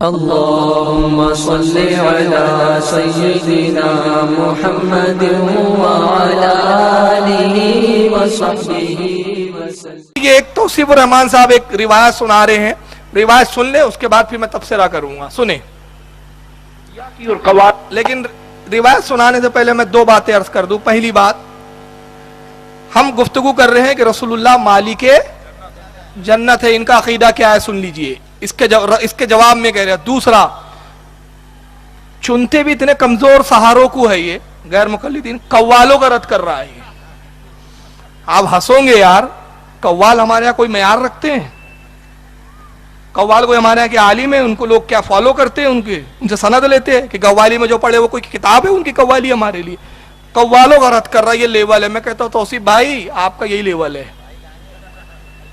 اللهم صل على سيدنا محمد وعلى آله وصحبه وسلم۔ یہ ایک توصیف الرحمان صاحب ایک روایت سنا رہے ہیں، روایت سن لیں، اس کے بعد پھر میں تبصرہ کروں گا، سنیں۔ لیکن روایت سنانے سے پہلے میں دو باتیں عرض کر دوں۔ پہلی بات، ہم گفتگو کر رہے ہیں کہ رسول اللہ مالک جنت ہے، ان کا عقیدہ کیا ہے سن لیجئے، اس کے جواب میں کہہ رہے ہیں۔ دوسرا، چنتے بھی اتنے کمزور سہاروں کو ہے، یہ غیر مقلدین قوالوں کا رد کر رہا ہے یہ۔ آپ ہنسوں گے یار، قوال ہمارے یہاں کوئی معیار رکھتے ہیں؟ قوال کوئی ہمارے یہاں کے عالم ہیں، ان کو لوگ کیا فالو کرتے ہیں، ان سے سند لیتے ہیں کہ قوالی میں جو پڑھے وہ کوئی کتاب ہے ان کی قوالی ہمارے لیے؟ قوالوں کا رد کر رہا ہے، یہ لیول ہے۔ میں کہتا ہوں توصیف بھائی آپ کا یہی لیول ہے۔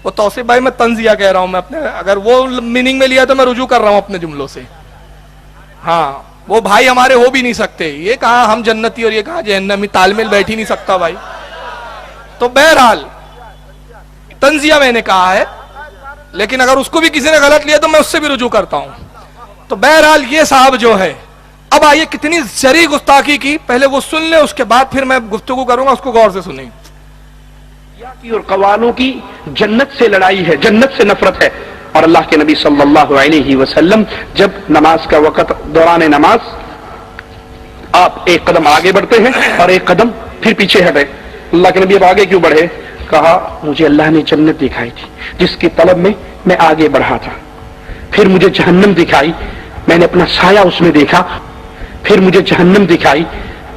وہ توصیف بھائی میں طنزیہ کہہ رہا ہوں، میں اپنے اگر وہ میننگ میں لیا تو میں رجوع کر رہا ہوں اپنے جملوں سے۔ ہاں وہ بھائی ہمارے ہو بھی نہیں سکتے، یہ کہا ہم جنتی اور یہ کہا جہنمی، تال میل بیٹھ ہی نہیں سکتا بھائی۔ تو بہرحال طنزیہ میں نے کہا ہے، لیکن اگر اس کو بھی کسی نے غلط لیا تو میں اس سے بھی رجوع کرتا ہوں۔ تو بہرحال یہ صاحب جو ہے، اب آئیے کتنی ذریع گستاخی کی، پہلے وہ سن لیں، اس کے بعد پھر میں گفتگو کروں گا، اس کو غور سے سنیں۔ اور قوالوں کی جنت سے لڑائی ہے، جنت سے نفرت ہے۔ اور اللہ کے نبی صلی اللہ علیہ وسلم جب نماز کا وقت، دوران نماز آپ ایک قدم آگے بڑھتے ہیں اور ایک قدم پھر پیچھے ہٹے۔ اللہ کے نبی اب آگے کیوں بڑھے؟ کہا مجھے اللہ نے جنت دکھائی تھی جس کی طلب میں آگے بڑھا تھا، پھر مجھے جہنم دکھائی، میں نے اپنا سایہ اس میں دیکھا، پھر مجھے جہنم دکھائی،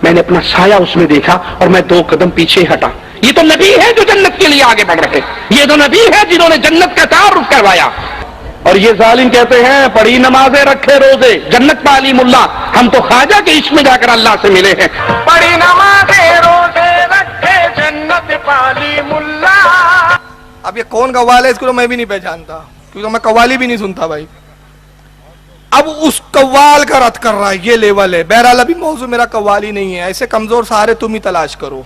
میں نے اپنا سایہ اس میں دیکھا اور میں دو قدم پیچھے ہٹا۔ یہ تو نبی ہے جو جنت کے لیے آگے بڑھ رہے، یہ تو نبی ہے جنہوں نے جنت کا تعارف کروایا۔ اور یہ ظالم کہتے ہیں پڑھی نمازیں رکھے روزے جنت پالی ملا، ہم تو خواجہ کے عشق میں جا کر اللہ سے ملے ہیں۔ پڑھی نمازیں روزے رکھے جنت پالی ملا۔ اب یہ کون قوال ہے اس کو تو میں بھی نہیں پہچانتا، کیونکہ میں قوالی بھی نہیں سنتا بھائی۔ اب اس قوال کا رد کر رہا ہے، یہ لیول ہے۔ بہرحال ابھی موضوع میرا قوالی نہیں ہے، ایسے کمزور سارے تم ہی تلاش کرو۔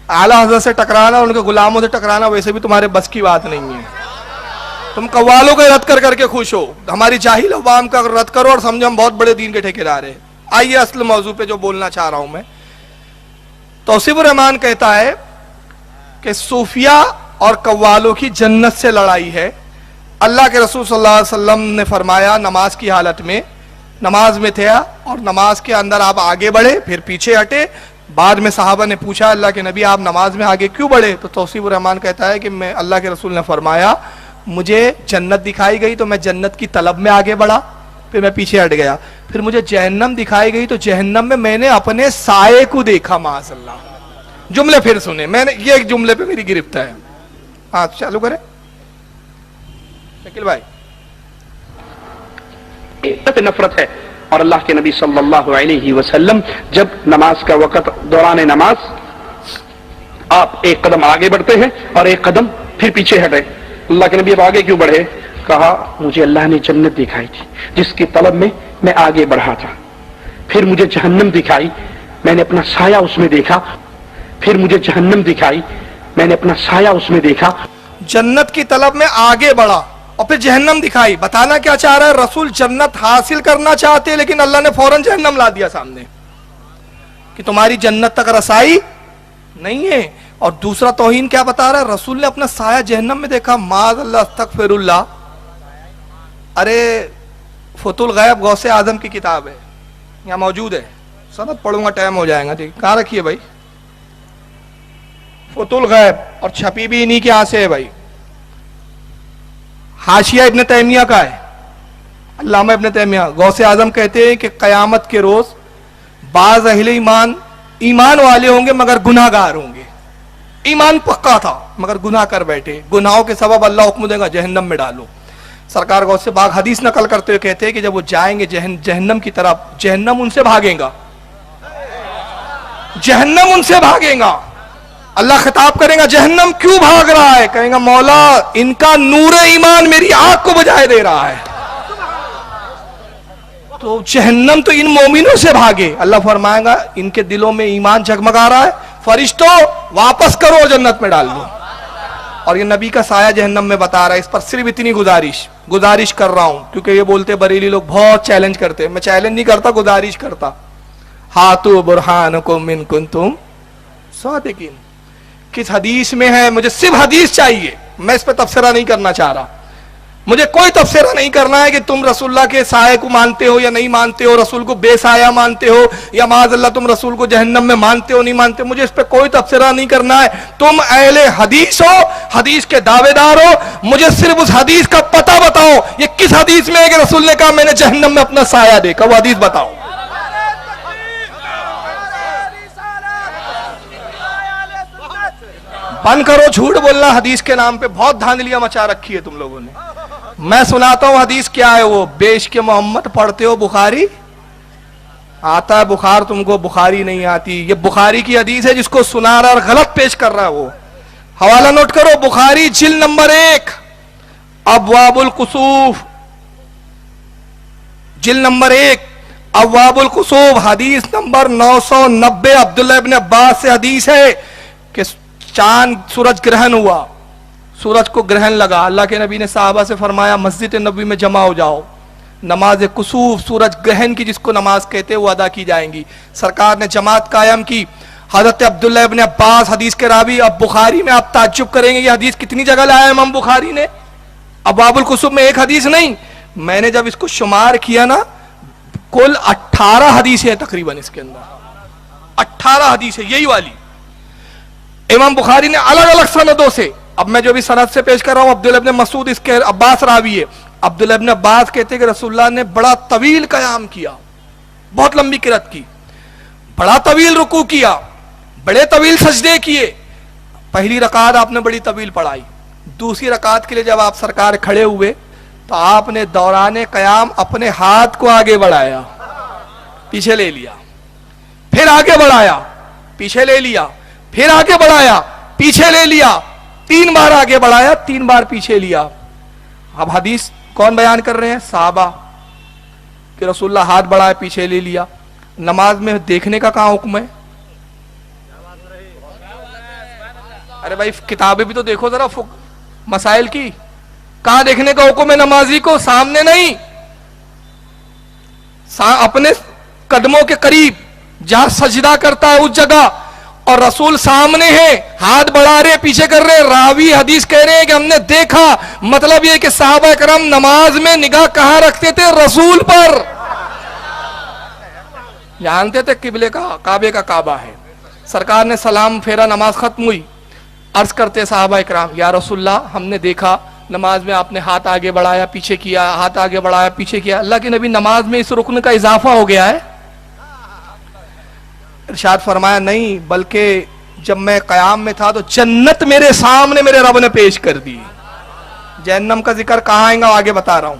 اعلیٰ حضرت سے ٹکرانا، ان کے غلاموں سے ٹکرانا ویسے بھی تمہارے بس کی بات نہیں ہے۔ تم قوالوں کا رد کر کے خوش ہو، ہماری جاہل عوام کا رد کرو اور سمجھو ہم بہت بڑے دین کے ٹھیکیدار ہیں۔ آئیے اصل موضوع پہ جو بولنا چاہ رہا ہوں میں۔ توصیف الرحمان کہتا ہے کہ صوفیہ اور قوالوں کی جنت سے لڑائی ہے۔ اللہ کے رسول صلی اللہ علیہ وسلم نے فرمایا نماز کی حالت میں، نماز میں تھے اور نماز کے اندر آپ آگے بڑھے پھر پیچھے ہٹے۔ بعد میں صحابہ نے پوچھا اللہ کے نبی آپ نماز میں آگے کیوں بڑھے؟ تو توصیف الرحمان کہتا ہے کہ میں اللہ کے رسول نے فرمایا مجھے جنت دکھائی گئی تو میں جنت کی طلب میں آگے بڑھا، پھر میں پیچھے ہٹ گیا۔ پھر مجھے جہنم دکھائی گئی تو جہنم میں نے اپنے سائے کو دیکھا۔ معاذ اللہ۔ جملے پھر سنے، میں نے یہ ایک جملے پہ میری گرفت ہے۔ ہاں چالو کریں شکیل بھائی۔ نفرت ہے۔ اور اللہ کے نبی صلی اللہ علیہ وسلم جب نماز کا وقت، دوران نماز آپ ایک قدم آگے بڑھتے ہیں اور ایک قدم پھر پیچھے ہٹے۔ اللہ کے نبی اب آگے کیوں بڑھے؟ کہا مجھے اللہ نے جنت دکھائی تھی جس کی طلب میں آگے بڑھا تھا، پھر مجھے جہنم دکھائی، میں نے اپنا سایہ اس میں دیکھا، پھر مجھے جہنم دکھائی، میں نے اپنا سایہ اس میں دیکھا۔ جنت کی طلب میں آگے بڑھا اور پھر جہنم دکھائی۔ بتانا کیا چاہ رہا ہے؟ رسول جنت حاصل کرنا چاہتے لیکن اللہ نے فوراً جہنم لا دیا سامنے کہ تمہاری جنت تک رسائی نہیں ہے۔ اور دوسرا توہین کیا بتا رہا ہے؟ رسول نے اپنا سایہ جہنم میں دیکھا۔ معاذ اللہ، استغفر اللہ۔ ارے فتح الغیب غوث اعظم کی کتاب ہے، یہاں موجود ہے، سند پڑھوں گا ٹائم ہو جائے گا، ٹھیک کہاں رکھیے بھائی؟ فتح الغیب، اور چھپی بھی انہی کے یہاں سے ہے بھائی۔ حاشیہ ابن تیمیہ کا ہے، علامہ ابن تیمیہ۔ غوث اعظم کہتے ہیں کہ قیامت کے روز بعض اہل ایمان والے ہوں گے مگر گناہ گار ہوں گے۔ ایمان پکا تھا مگر گناہ کر بیٹھے، گناہوں کے سبب اللہ حکم دے گا جہنم میں ڈالو۔ سرکار غوث باغ حدیث نقل کرتے ہوئے کہتے ہیں کہ جب وہ جائیں گے جہنم کی طرف، جہنم ان سے بھاگیں گا، جہنم ان سے بھاگیں گا۔ اللہ خطاب کریں گا جہنم کیوں بھاگ رہا ہے؟ کہیں گا مولا ان کا نور ایمان میری آنکھ کو بجھائے دے رہا ہے۔ تو جہنم تو ان مومنوں سے بھاگے۔ اللہ فرمائے گا ان کے دلوں میں ایمان جگمگا رہا ہے، فرشتوں واپس کرو جنت میں ڈال دو۔ اور یہ نبی کا سایہ جہنم میں بتا رہا ہے. اس پر صرف اتنی گزارش کر رہا ہوں, کیونکہ یہ بولتے بریلی لوگ بہت چیلنج کرتے, میں چیلنج نہیں کرتا, گزارش کرتا. ہاتھو برہانکم ان کنتم صادقین. کس حدیث میں ہے؟ مجھے صرف حدیث چاہیے, میں اس پہ تبصرہ نہیں کرنا چاہ رہا. مجھے کوئی تبصرہ نہیں کرنا ہے کہ تم رسول اللہ کے سائے کو مانتے ہو یا نہیں مانتے ہو, رسول کو بے سایہ مانتے ہو یا معاذ اللہ تم رسول کو جہنم میں مانتے ہو نہیں مانتے. مجھے اس پہ کوئی تبصرہ نہیں کرنا ہے. تم اہل حدیث ہو, حدیث کے دعوے دار ہو, مجھے صرف اس حدیث کا پتہ بتاؤ. یہ کس حدیث میں ہے کہ رسول نے کہا میں نے جہنم میں اپنا سایہ دیکھا؟ وہ حدیث بتاؤ. بند کرو جھوٹ بولنا حدیث کے نام پہ, بہت دھاندلیاں مچا رکھی ہے تم لوگوں نے. میں سناتا ہوں حدیث کیا ہے. وہ بیش کے محمد پڑھتے ہو بخاری آتا ہے, بخار تم کو بخاری نہیں آتی. یہ بخاری کی حدیث ہے جس کو سنا رہا اور غلط پیش کر رہا ہے. وہ حوالہ نوٹ کرو, بخاری جلد نمبر 1 ابواب الکسوف, جلد نمبر 1 ابواب الکسوف, حدیث نمبر 990. عبداللہ ابن عباس سے حدیث ہے کہ چاند سورج گرہن ہوا, سورج کو گرہن لگا. اللہ کے نبی نے صحابہ سے فرمایا مسجد نبوی میں جمع ہو جاؤ, نماز کسوف سورج گرہن کی جس کو نماز کہتے وہ ادا کی جائیں گی. سرکار نے جماعت قائم کی. حضرت عبداللہ ابن عباس حدیث کے راوی. اب بخاری میں آپ تعجب کریں گے یہ حدیث کتنی جگہ لایا ہے امام بخاری نے. ابواب الکسوف میں ایک حدیث نہیں, میں نے جب اس کو شمار کیا نا کل 18 حدیثیں تقریباً اس کے اندر, 18 حدیثیں یہی والی امام بخاری نے الگ الگ سندوں سے. اب میں جو بھی سند سے پیش کر رہا ہوں عبداللہ ابن مسعود اس کے عباس راوی ہے. عبداللہ ابن عباس کہتے کہ رسول اللہ نے بڑا طویل قیام کیا, بہت لمبی قرات کی, بڑا طویل رکوع کیا, بڑے طویل سجدے کیے. پہلی رکعت آپ نے بڑی طویل پڑھائی. دوسری رکعت کے لیے جب آپ سرکار کھڑے ہوئے تو آپ نے دوران قیام اپنے ہاتھ کو آگے بڑھایا, پیچھے لے لیا, پھر آگے بڑھایا, پیچھے لے لیا, پھر آگے بڑھایا, پیچھے لے لیا, 3 بار آگے بڑھایا, 3 بار پیچھے لیا. اب حدیث کون بیان کر رہے ہیں؟ صحابہ, کہ رسول اللہ ہاتھ بڑھایا پیچھے لے لیا. نماز میں دیکھنے کا کہاں حکم ہے؟ ارے بھائی کتابیں بھی تو دیکھو ذرا مسائل کی, کہاں دیکھنے کا حکم ہے نمازی کو؟ سامنے نہیں, اپنے قدموں کے قریب جہاں سجدہ کرتا ہے اس جگہ, اور رسول سامنے ہیں, ہاتھ بڑھا رہے پیچھے کر رہے. راوی حدیث کہہ رہے ہیں کہ ہم نے دیکھا. مطلب یہ کہ صحابہ کرام نماز میں نگاہ کہاں رکھتے تھے؟ رسول پر. جانتے تھے قبلے کا کعبے کا کعبہ ہے. سرکار نے سلام پھیرا, نماز ختم ہوئی. عرض کرتے صحابہ کرام یا رسول اللہ ہم نے دیکھا نماز میں آپ نے ہاتھ آگے بڑھایا پیچھے کیا, ہاتھ آگے بڑھایا پیچھے کیا. اللہ کے نبی نماز میں اس رکن کا اضافہ ہو گیا ہے. ارشاد فرمایا نہیں, بلکہ جب میں قیام میں تھا تو جنت میرے سامنے میرے رب نے پیش کر دی. جہنم کا ذکر کہاں آئے گا آگے بتا رہا ہوں.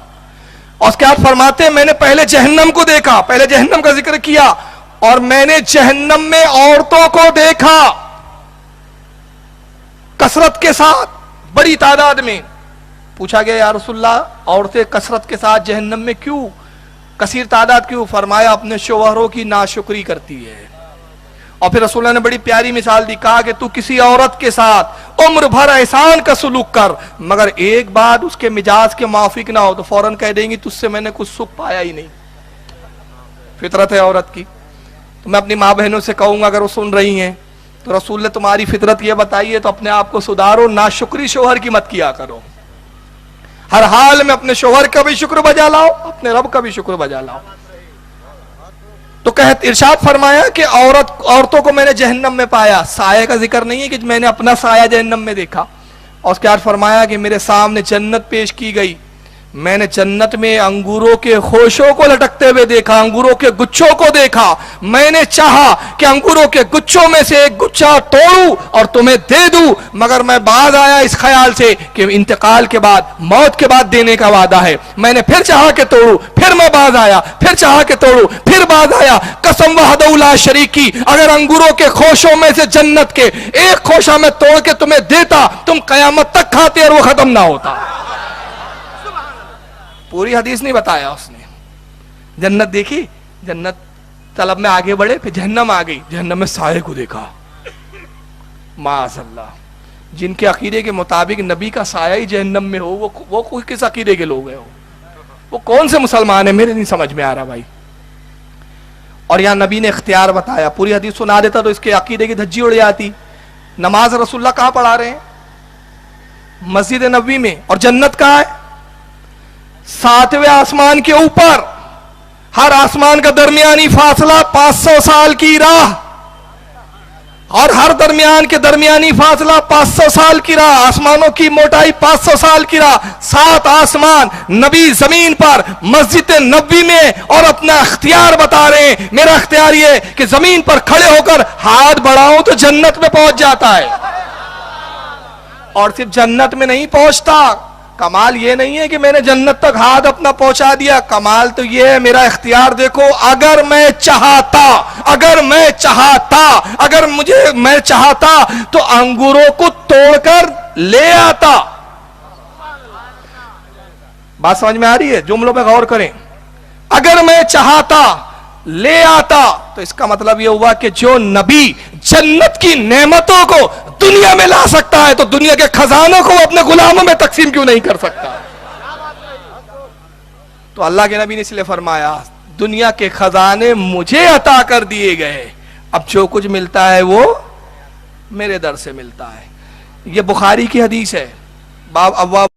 اور اس کے بعد فرماتے میں نے پہلے جہنم کو دیکھا, پہلے جہنم کا ذکر کیا, اور میں نے جہنم میں عورتوں کو دیکھا کثرت کے ساتھ, بڑی تعداد میں. پوچھا گیا یا رسول اللہ عورتیں کثرت کے ساتھ جہنم میں کیوں, کثیر تعداد کیوں؟ فرمایا اپنے شوہروں کی ناشکری کرتی ہے. اور پھر رسول اللہ نے بڑی پیاری مثال دی, کہا کہ تو کسی عورت کے ساتھ عمر بھر احسان کا سلوک کر, مگر ایک بات اس کے مزاج کے موافق نہ ہو تو فوراً کہہ دیں گی تجھ سے میں نے کچھ سکھ پایا ہی نہیں. فطرت ہے عورت کی. تو میں اپنی ماں بہنوں سے کہوں گا اگر وہ سن رہی ہیں تو رسول نے تمہاری فطرت یہ بتائی ہے تو اپنے آپ کو سدھارو, ناشکری شوہر کی مت کیا کرو. ہر حال میں اپنے شوہر کا بھی شکر بجا لاؤ, اپنے رب کا بھی شکر بجا لاؤ. تو ارشاد فرمایا کہ عورتوں کو میں نے جہنم میں پایا. سایہ کا ذکر نہیں ہے کہ میں نے اپنا سایہ جہنم میں دیکھا. اور اس کے بعد فرمایا کہ میرے سامنے جنت پیش کی گئی, میں نے جنت میں انگوروں کے خوشوں کو لٹکتے ہوئے دیکھا, انگوروں کے گچھوں کو دیکھا. میں نے چاہا کہ انگوروں کے گچھوں میں سے ایک گچھا توڑوں اور تمہیں دے دوں, مگر میں باز آیا اس خیال سے کہ انتقال کے بعد, موت کے بعد دینے کا وعدہ ہے. میں نے پھر چاہا کہ توڑوں, پھر میں باز آیا, پھر چاہا کہ توڑوں, پھر باز آیا. قسم وحدہ لا شریک کی, اگر انگوروں کے خوشوں میں سے جنت کے ایک خوشہ میں توڑ کے تمہیں دیتا تم قیامت تک کھاتے اور وہ ختم نہ ہوتا. پوری حدیث نہیں بتایا اس نے. جنت دیکھی, جنت طلب میں آگے بڑھے, پھر جہنم آ گئی, جہنم میں سائے کو دیکھا. معاذ اللہ, جن کے عقیدے کے مطابق نبی کا سایہ ہی جہنم میں ہو، وہ کوئی کس عقیدے کے لوگ ہیں؟ وہ کون سے مسلمان ہیں؟ میرے نہیں سمجھ میں آ رہا بھائی. اور یہاں نبی نے اختیار بتایا، پوری حدیث سنا دیتا تو اس کے عقیدے کی دھجی اڑ جاتی. نماز رسول اللہ کہاں پڑھا رہے ہیں؟ مسجد نبوی میں. اور جنت کہاں ہے؟ 7ویں آسمان کے اوپر. ہر آسمان کا درمیانی فاصلہ 500 سال کی راہ، اور ہر درمیان کے درمیانی فاصلہ 500 سال کی راہ. آسمانوں کی موٹائی 500 سال کی راہ. 7 آسمان، نبی زمین پر مسجد نبوی میں، اور اپنا اختیار بتا رہے ہیں. میرا اختیار یہ کہ زمین پر کھڑے ہو کر ہاتھ بڑھاؤں تو جنت میں پہنچ جاتا ہے. اور صرف جنت میں نہیں پہنچتا. کمال یہ نہیں ہے کہ میں نے جنت تک ہاتھ اپنا پہنچا دیا. کمال تو یہ ہے میرا اختیار دیکھو. اگر میں چاہتا تو انگوروں کو توڑ کر لے آتا. بات سمجھ میں آ رہی ہے؟ جملوں پہ غور کریں. اگر میں چاہتا لے آتا، تو اس کا مطلب یہ ہوا کہ جو نبی جنت کی نعمتوں کو دنیا میں لا سکتا ہے تو دنیا کے خزانوں کو اپنے غلاموں میں تقسیم کیوں نہیں کر سکتا؟ تو اللہ کے نبی نے اس لیے فرمایا دنیا کے خزانے مجھے عطا کر دیے گئے، اب جو کچھ ملتا ہے وہ میرے در سے ملتا ہے. یہ بخاری کی حدیث ہے، باب ابواب